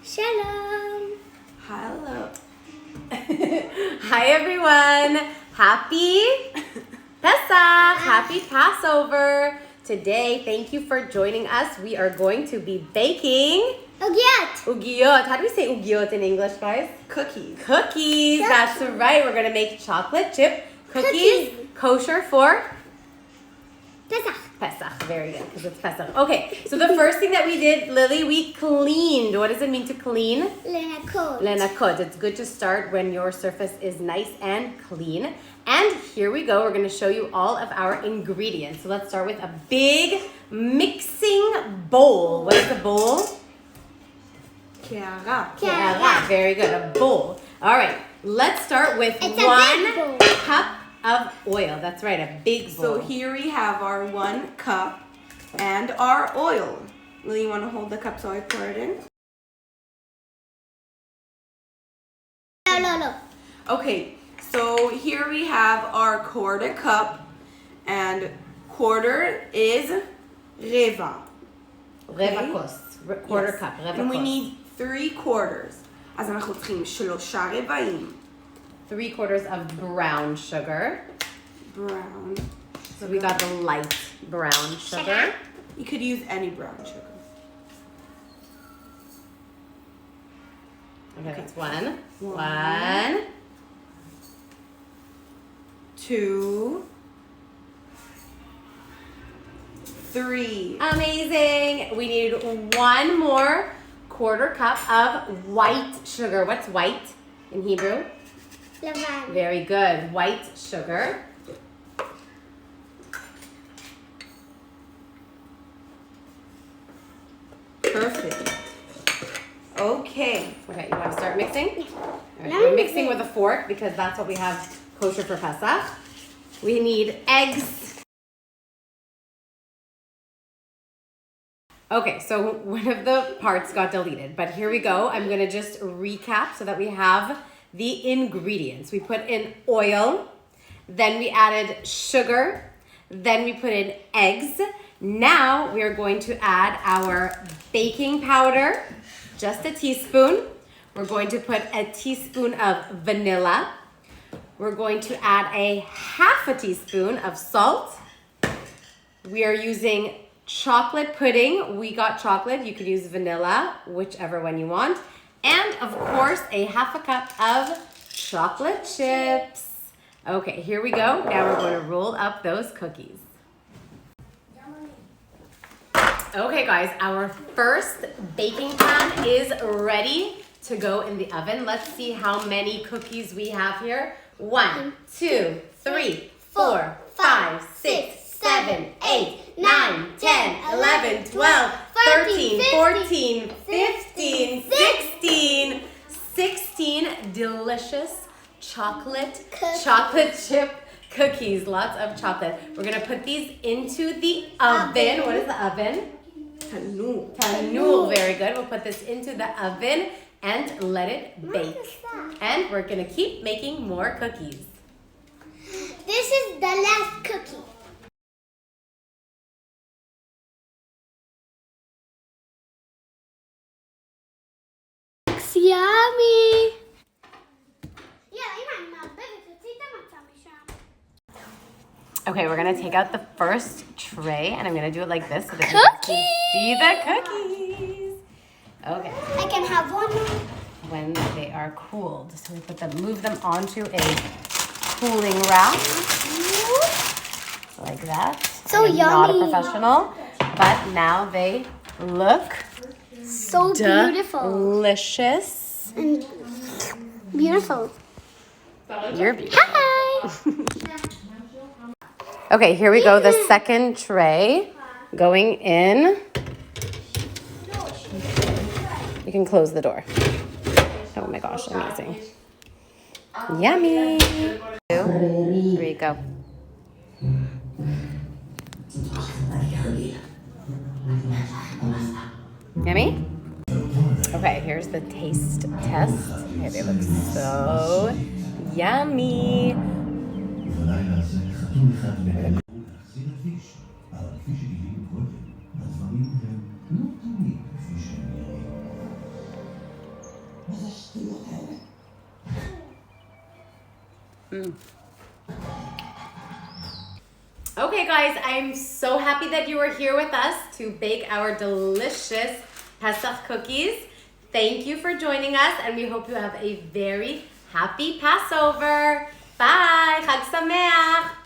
Shalom. Hello. Hi everyone. Happy Pesach. Happy Passover. Today, thank you for joining us. We are going to be baking Ugiyot. How do we say ugiyot in English, guys? Cookies. Cookies. That's right. We're going to make chocolate chip cookies. Kosher for Pesach. Very good, because it's Pesach. Okay, so the first thing that we did, Lily, we cleaned. What does it mean to clean? Lenakot. It's good to start when your surface is nice and clean. And here we go. We're going to show you all of our ingredients. So let's start with a big mixing bowl. What is the bowl? Ke'ara. Very good. A bowl. All right. Let's start with It's a 1 big bowl. cup of oil. That's right. A big bowl. So here we have our 1 cup and our oil. Lily, you want to hold the cup so I pour it in? No. Okay, so here we have our quarter cup, and quarter is reva. רבע כוס. Quarter cup. רבע And we כוס. need 3 quarters. אז אנחנו צריכים 3 רבעים. 3/4 of brown sugar. Brown. So we got the light brown sugar. You could use any brown sugar. Okay, that's 1. 1, 2, 3. Amazing. We need 1 more quarter cup of white sugar. What's white in Hebrew? Levan. Very good. White sugar. Perfect. Okay. Okay, you want to start mixing? All right, Now we're I'm mixing mixing. with a fork because that's what we have kosher for Pesach. We need eggs. Okay, so one of the parts got deleted, but here we go. I'm gonna just recap so that we have the ingredients. We put in oil, then we added sugar, then we put in eggs. Now we are going to add our baking powder, just a teaspoon. We're going to put a teaspoon of vanilla. We're going to add a half a teaspoon of salt. We are using chocolate pudding. We got chocolate. You could use vanilla, whichever one you want. And of course, a half a cup of chocolate chips. Okay, here we go. Now we're going to roll up those cookies. Okay guys, our first baking pan is ready to go in the oven. Let's see how many cookies we have here. 1, 2, 3, 4, 5, 6, 7, 8, 9, 10, 11, 12, 13, 14, 15, 16. 16 delicious chocolate chip cookies. Lots of chocolate. We're gonna put these into the oven. What is the oven? Tanur. Tanur. Very good. We'll put this into the oven and let it bake. And we're gonna keep making more cookies. This is the last cookie. It's yummy. Okay, we're gonna take out the first tray and I'm gonna do it like this so that you can see the cookies. Okay, I can have one. when they are cooled. So we move them onto a cooling rack. Like that. So I'm not a yummy. professional, but now they look So beautiful. delicious. And beautiful. You're beautiful. Hi. Okay, here we go. The second tray going in. You can close the door. Oh my gosh, amazing. Yummy. 2, 3, go. Yummy? Okay, here's the taste test. Okay, they look so yummy. Okay guys, I'm so happy that you were here with us to bake our delicious Pesach cookies. Thank you for joining us, and we hope you have a very happy Passover. Bye! Chag Sameach!